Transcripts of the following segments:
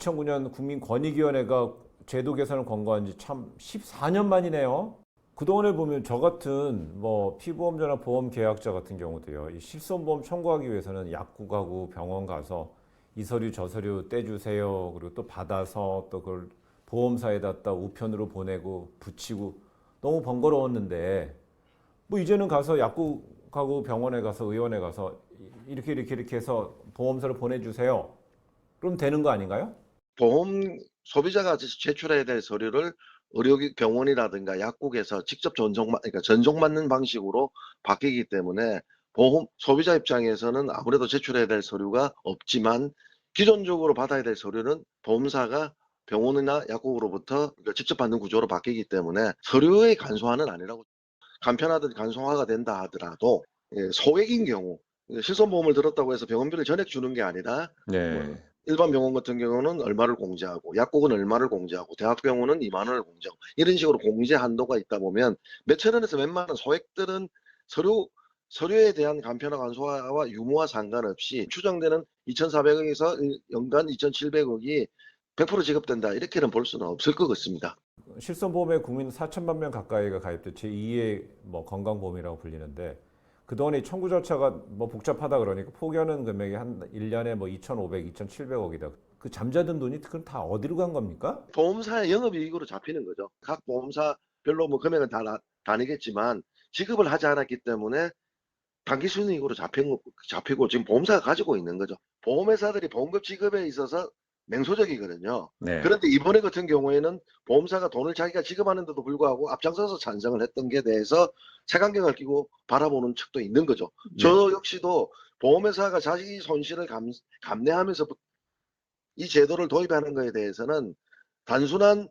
2009년 국민권익위원회가 제도 개선을 권고한 지 참 14년 만이네요. 그동안에 보면 저 같은 뭐 피보험자나 보험 계약자 같은 경우도요. 이 실손보험 청구하기 위해서는 약국 가고 병원 가서 이 서류 저 서류 떼주세요. 그리고 또 받아서 또 그걸 보험사에다 또 우편으로 보내고 붙이고 너무 번거로웠는데 뭐 이제는 가서 약국 가고 병원에 가서 의원에 가서 이렇게 해서 보험사를 보내주세요. 그럼 되는 거 아닌가요? 보험 소비자가 제출해야 될 서류를 의료병원이라든가 약국에서 직접 그러니까 전송받는 방식으로 바뀌기 때문에 보험 소비자 입장에서는 아무래도 제출해야 될 서류가 없지만 기존적으로 받아야 될 서류는 보험사가 병원이나 약국으로부터 직접 받는 구조로 바뀌기 때문에 서류의 간소화는 아니라고, 간편하든 간소화가 된다 하더라도 소액인 경우, 실손보험을 들었다고 해서 병원비를 전액 주는 게 아니라 뭐 네. 일반 병원 같은 경우는 얼마를 공제하고 약국은 얼마를 공제하고 대학병원은 2만 원을 공제하고 이런 식으로 공제 한도가 있다 보면 몇천 원에서 몇만 원 소액들은 서류에 대한 간편화 간소화와 유무와 상관없이 추정되는 2,400억에서 연간 2,700억이 100% 지급된다, 이렇게는 볼 수는 없을 것 같습니다. 실손보험에 국민 4천만 명 가까이가 가입돼 제2의 뭐 건강보험이라고 불리는데 그동안에 이 청구 절차가 뭐 복잡하다 그러니까 포기하는 금액이 한 1년에 뭐 2,500, 2,700억이다. 그 잠자던 돈이 그건 다 어디로 간 겁니까? 보험사의 영업이익으로 잡히는 거죠. 각 보험사별로 뭐 금액은 다르겠지만 지급을 하지 않았기 때문에 단기순이익으로 잡히고 지금 보험사가 가지고 있는 거죠. 보험회사들이 보험금 지급에 있어서 맹소적이거든요. 네. 그런데 이번에 같은 경우에는 보험사가 돈을 자기가 지급하는데도 불구하고 앞장서서 찬성을 했던 게 대해서 색안경을 끼고 바라보는 측도 있는 거죠. 예. 저 역시도 보험회사가 자기 손실을 감내하면서 이 제도를 도입하는 것에 대해서는 단순한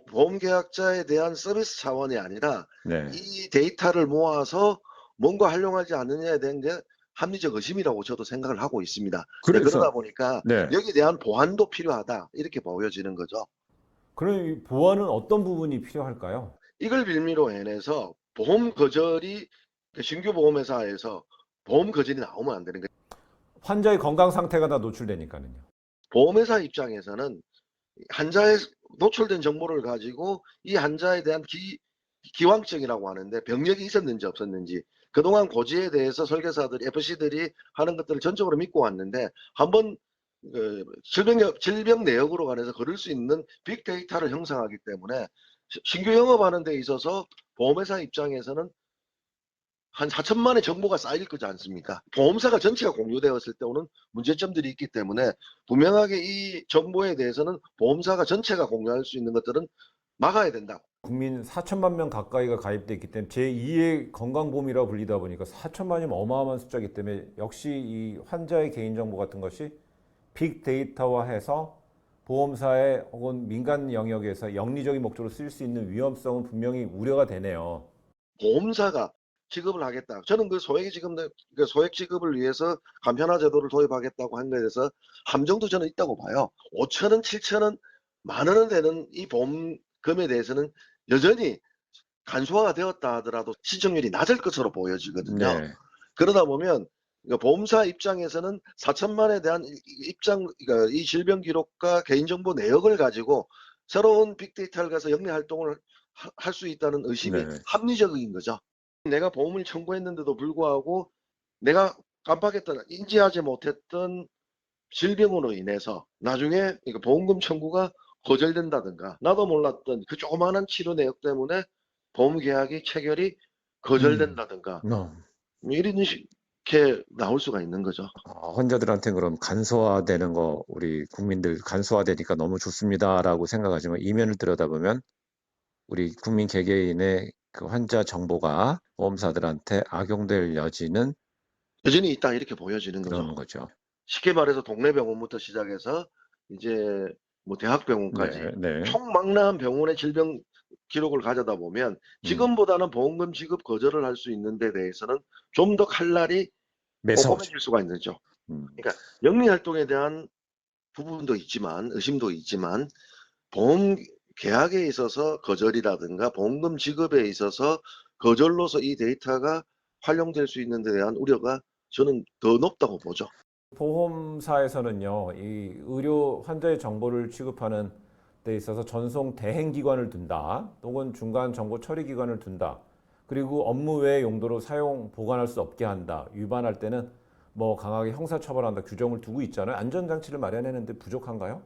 보험계약자에 대한 서비스 차원이 아니라 네. 이 데이터를 모아서 뭔가 활용하지 않느냐에 대한 게 합리적 의심이라고 저도 생각을 하고 있습니다. 네, 그러다 그래서 보니까 네. 여기에 대한 보완도 필요하다, 이렇게 보여지는 거죠. 그럼 이 보완은 어떤 부분이 필요할까요? 이걸 빌미로 해내서 보험 거절이, 신규 보험회사에서 보험 거절이 나오면 안 되는 거예요. 환자의 건강 상태가 다 노출되니까요. 보험회사 입장에서는 환자의 노출된 정보를 가지고 이 환자에 대한 기왕증이라고 하는데 병력이 있었는지 없었는지, 그동안 고지에 대해서 설계사들이 FC들이 하는 것들을 전적으로 믿고 왔는데 한번 그 질병 내역으로 관해서 걸을 수 있는 빅데이터를 형성하기 때문에 신규 영업하는 데 있어서 보험회사 입장에서는 한 4천만의 정보가 쌓일 거지 않습니까? 보험사가 전체가 공유되었을 때 오는 문제점들이 있기 때문에 분명하게 이 정보에 대해서는 보험사가 전체가 공유할 수 있는 것들은 막아야 된다. 국민 4천만 명 가까이가 가입돼 있기 때문에 제2의 건강보험이라고 불리다 보니까 4천만이면 어마어마한 숫자이기 때문에 역시 이 환자의 개인정보 같은 것이 빅데이터화해서 보험사의 혹은 민간 영역에서 영리적인 목적으로 쓸 수 있는 위험성은 분명히 우려가 되네요. 보험사가 지급을 하겠다. 저는 그 소액 지급을 위해서 간편화 제도를 도입하겠다고 한 거에 대해서 함정도 저는 있다고 봐요. 5천 원, 7천 원, 만 원은 되는 이 보험금에 대해서는 여전히 간소화가 되었다 하더라도 신청률이 낮을 것으로 보여지거든요. 네. 그러다 보면 보험사 입장에서는 4천만에 대한 그러니까 이 질병 기록과 개인정보 내역을 가지고 새로운 빅데이터를 가서 영리 활동을 할 수 있다는 의심이 네. 합리적인 거죠. 내가 보험을 청구했는데도 불구하고 내가 깜빡했던, 인지하지 못했던 질병으로 인해서 나중에 이거 보험금 청구가 거절된다든가, 나도 몰랐던 그 조그마한 치료 내역 때문에 보험 계약이 체결이 음. 거절된다든가, 어. 뭐 이런 식의 나올 수가 있는 거죠. 환자들한테 그럼 간소화되는 거 우리 국민들 간소화되니까 너무 좋습니다라고 생각하지만 이면을 들여다보면 우리 국민 개개인의 그 환자 정보가 보험사들한테 악용될 여지는 여전히 있다, 이렇게 보여지는 거죠. 그러는 거죠. 쉽게 말해서 동네 병원부터 시작해서 이제 뭐 네, 대학병원까지 네. 총망라한 병원의 질병 기록을 가져다 보면 음. 지금보다는 보험금 지급 거절을 할 수 있는 데 대해서는 좀 더 칼날이 매서워져. 꼼꼼해질 수가 있는 거죠. 음. 그러니까 영리 활동에 대한 부분도 있지만, 의심도 있지만, 보험 계약에 있어서 거절이라든가 보험금 지급에 있어서 거절로서 이 데이터가 활용될 수 있는 데 대한 우려가 저는 더 높다고 보죠. 보험사에서는요, 이 의료 환자의 정보를 취급하는 데 있어서 전송 대행 기관을 둔다, 혹은 중간 정보 처리 기관을 둔다, 그리고 업무 외의 용도로 사용 보관할 수 없게 한다, 위반할 때는 뭐 강하게 형사 처벌한다 규정을 두고 있잖아요. 안전 장치를 마련했는데 부족한가요?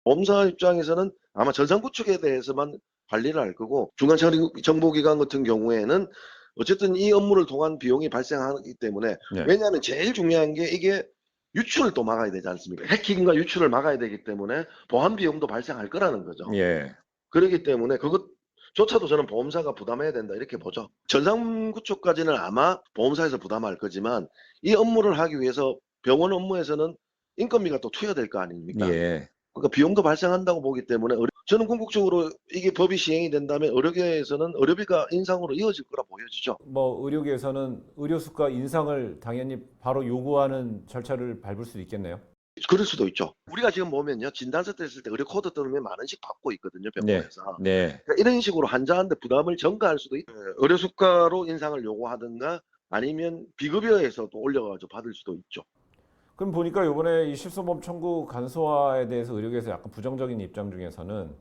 보험사 입장에서는 아마 전산구축에 대해서만 관리를 할 거고, 중간정보기관 같은 경우에는 어쨌든 이 업무를 통한 비용이 발생하기 때문에, 네. 왜냐하면 제일 중요한 게 이게 유출을 또 막아야 되지 않습니까? 해킹과 유출을 막아야 되기 때문에 보안 비용도 발생할 거라는 거죠. 예. 그렇기 때문에 그것조차도 저는 보험사가 부담해야 된다 이렇게 보죠. 전산구축까지는 아마 보험사에서 부담할 거지만, 이 업무를 하기 위해서 병원 업무에서는 인건비가 또 투여될 거 아닙니까? 예. 그러니까 비용도 발생한다고 보기 때문에 저는 궁극적으로 이게 법이 시행이 된다면 의료계에서는 의료비가 인상으로 이어질 거라 보여지죠. 뭐 의료계에서는 의료 수가 인상을 당연히 바로 요구하는 절차를 밟을 수도 있겠네요. 그럴 수도 있죠. 우리가 지금 보면요, 진단서 뗐을 때 의료 코드 뜨면 만 원씩 받고 있거든요, 병원에서. 네. 그러니까 이런 식으로 환자한테 부담을 전가할 수도 있고, 의료 수가로 인상을 요구하든가 아니면 비급여에서도 올려가지고 받을 수도 있죠. 그럼 보니까 이번에 이 실손보험 청구 간소화에 대해서 의료계에서 약간 부정적인 입장 중에서는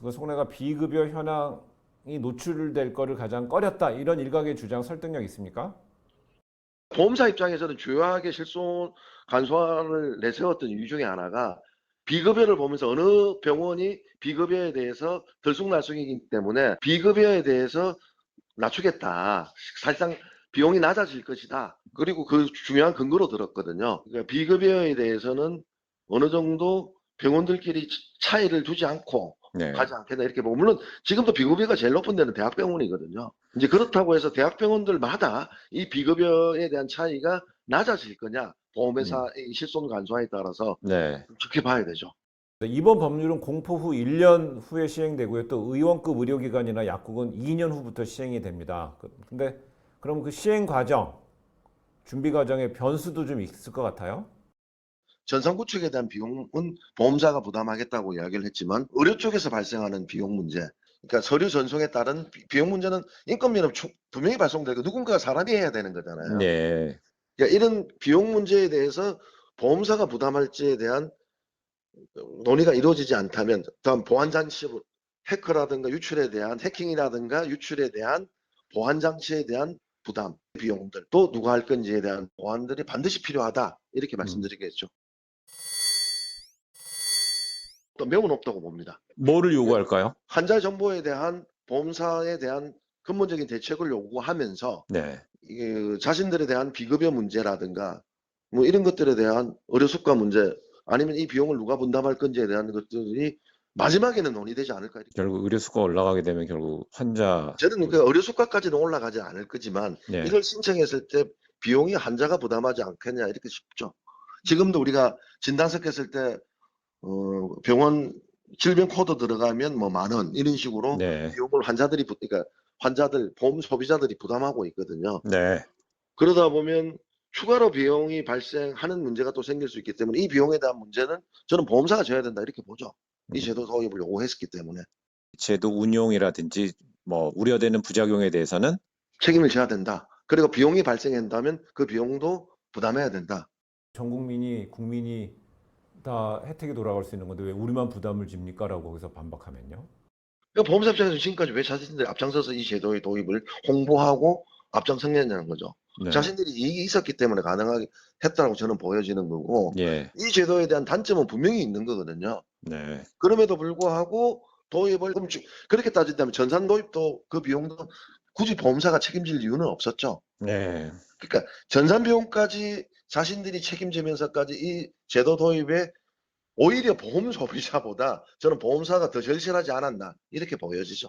그 속내가 비급여 현황이 노출될 거를 가장 꺼렸다, 이런 일각의 주장 설득력 있습니까? 보험사 입장에서는 주요하게 실손 간소화를 내세웠던 이유 중에 하나가, 비급여를 보면서 어느 병원이 비급여에 대해서 들쑥날쑥이기 때문에 비급여에 대해서 낮추겠다, 사실상 비용이 낮아질 것이다, 그리고 그 중요한 근거로 들었거든요. 그러니까 비급여에 대해서는 어느 정도 병원들끼리 차이를 두지 않고 네. 가지 않겠나 이렇게 보고, 물론 지금도 비급여가 제일 높은 데는 대학병원이거든요. 이제 그렇다고 해서 대학병원들마다 이 비급여에 대한 차이가 낮아질 거냐, 보험회사의 실손 간소화에 따라서 네. 좀 지켜봐야 되죠. 이번 법률은 공포 후 1년 후에 시행되고요. 또 의원급 의료기관이나 약국은 2년 후부터 시행이 됩니다. 근데 그럼 그 시행 과정, 준비 과정에 변수도 좀 있을 것 같아요. 전산구축에 대한 비용은 보험사가 부담하겠다고 이야기를 했지만, 의료 쪽에서 발생하는 비용 문제, 그러니까 서류 전송에 따른 비용 문제는 인건비는 분명히 발송되고 누군가가 사람이 해야 되는 거잖아요. 네. 그러니까 이런 비용 문제에 대해서 보험사가 부담할지에 대한 논의가 이루어지지 않다면, 다음 보안 장치, 해커라든가 유출에 대한 해킹이라든가 유출에 대한 보안 장치에 대한 부담 비용들, 또 누가 할 건지에 대한 보안들이 반드시 필요하다 이렇게 말씀드리겠죠. 또 매우 높다고 봅니다. 뭐를 요구할까요? 환자 정보에 대한 보험사에 대한 근본적인 대책을 요구하면서, 네. 자신들에 대한 비급여 문제라든가 뭐 이런 것들에 대한 의료 수가 문제, 아니면 이 비용을 누가 분담할 건지에 대한 것들이 마지막에는 논의되지 않을까. 결국 의료수가 올라가게 되면 결국 환자. 저는 그 의료 수가까지는 올라가지 않을 거지만, 네. 이걸 신청했을 때 비용이 환자가 부담하지 않겠냐 이렇게 싶죠. 지금도 우리가 진단서 깼을 때 병원 질병 코드 들어가면 뭐 만 원 이런 식으로 네. 비용을 그러니까 환자들, 보험 소비자들이 부담하고 있거든요. 네. 그러다 보면 추가로 비용이 발생하는 문제가 또 생길 수 있기 때문에, 이 비용에 대한 문제는 저는 보험사가 져야 된다 이렇게 보죠. 이 제도 도입을 요구했기 때문에 제도 운용이라든지 뭐 우려되는 부작용에 대해서는 책임을 져야 된다. 그리고 비용이 발생한다면 그 비용도 부담해야 된다. 전 국민이 다 혜택이 돌아갈 수 있는 건데 왜 우리만 부담을 집니까? 라고 거기서 반박하면요. 그러니까 보험사 입장에서 지금까지 왜 자신들이 앞장서서 이 제도의 도입을 홍보하고 앞장섰냐는 거죠. 네. 자신들이 이익이 있었기 때문에 가능하게 했다고 저는 보여지는 거고, 예. 이 제도에 대한 단점은 분명히 있는 거거든요. 네. 그럼에도 불구하고 도입을, 그렇게 따진다면 전산 도입도 그 비용도 굳이 보험사가 책임질 이유는 없었죠. 네. 그러니까 전산 비용까지 자신들이 책임지면서까지 이 제도 도입에 오히려 보험 소비자보다 저는 보험사가 더 절실하지 않았나 이렇게 보여지죠.